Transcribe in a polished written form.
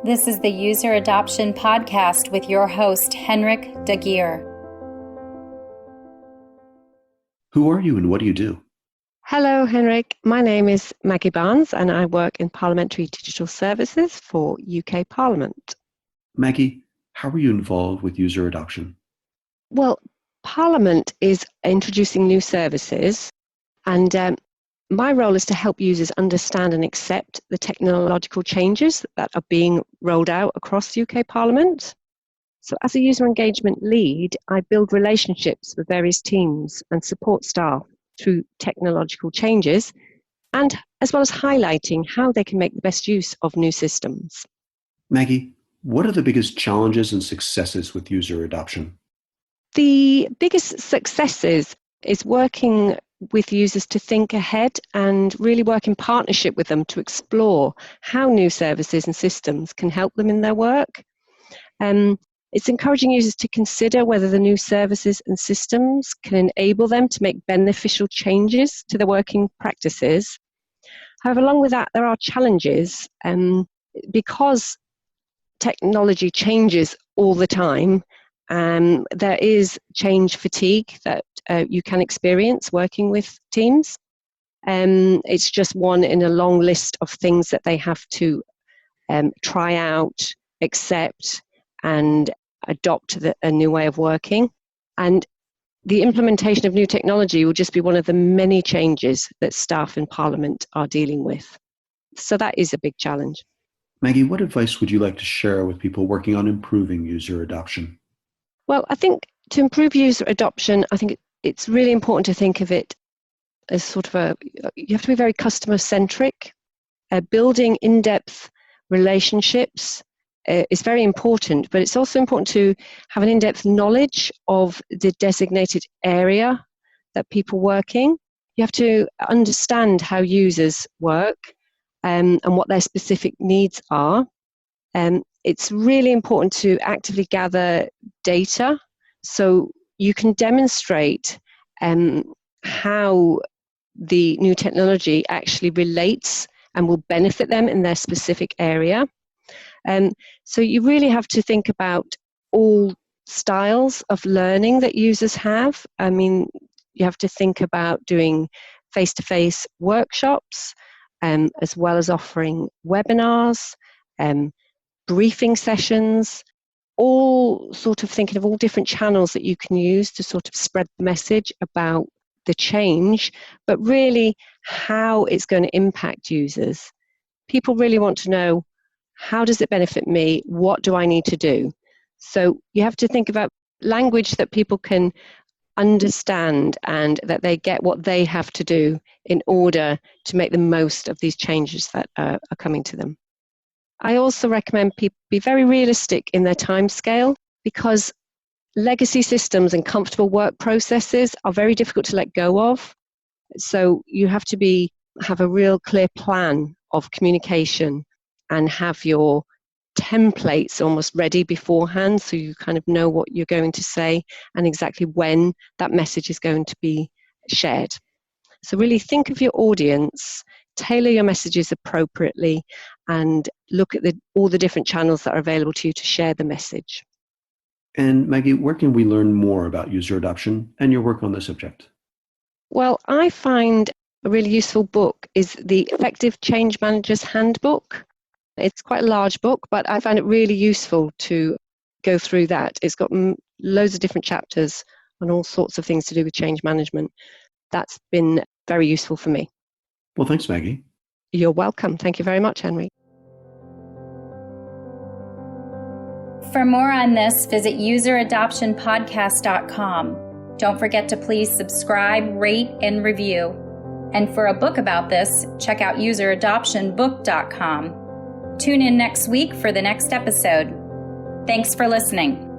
This is the User Adoption Podcast with your host, Henrik de Gyor. Who are you and what do you do? Hello, Henrik. My name is Maggie Barnes and I work in Parliamentary Digital Services for UK Parliament. Maggie, how are you involved with user adoption? Well, Parliament is introducing new services, and my role is to help users understand and accept the technological changes that are being rolled out across UK Parliament. So as a user engagement lead, I build relationships with various teams and support staff through technological changes, and as well as highlighting how they can make the best use of new systems. Maggie, what are the biggest challenges and successes with user adoption? The biggest successes is working with users to think ahead and really work in partnership with them to explore how new services and systems can help them in their work. It's encouraging users to consider whether the new services and systems can enable them to make beneficial changes to their working practices. However, along with that, there are challenges because technology changes all the time. There is change fatigue that you can experience working with teams. It's just one in a long list of things that they have to try out, accept, and adopt a new way of working. And the implementation of new technology will just be one of the many changes that staff in Parliament are dealing with. So that is a big challenge. Maggie, what advice would you like to share with people working on improving user adoption? Well, I think to improve user adoption, I think it's really important to think of it as sort of you have to be very customer-centric. Building in-depth relationships is very important, but it's also important to have an in-depth knowledge of the designated area that people working. You have to understand how users work and what their specific needs are. It's really important to actively gather data so you can demonstrate how the new technology actually relates and will benefit them in their specific area. So you really have to think about all styles of learning that users have. I mean, you have to think about doing face-to-face workshops, as well as offering webinars, briefing sessions, all sort of thinking of all different channels that you can use to sort of spread the message about the change, but really how it's going to impact users. People really want to know, how does it benefit me? What do I need to do? So you have to think about language that people can understand and that they get what they have to do in order to make the most of these changes that are coming to them. I also recommend people be very realistic in their time scale, because legacy systems and comfortable work processes are very difficult to let go of. So you have to have a real clear plan of communication and have your templates almost ready beforehand, so you kind of know what you're going to say and exactly when that message is going to be shared. So really think of your audience, tailor your messages appropriately, and look at all the different channels that are available to you to share the message. And Maggie, where can we learn more about user adoption and your work on the subject? Well, I find a really useful book is the Effective Change Manager's Handbook. It's quite a large book, but I find it really useful to go through that. It's got loads of different chapters on all sorts of things to do with change management. That's been very useful for me. Well, thanks, Maggie. You're welcome. Thank you very much, Henry. For more on this, visit useradoptionpodcast.com. Don't forget to please subscribe, rate, and review. And for a book about this, check out useradoptionbook.com. Tune in next week for the next episode. Thanks for listening.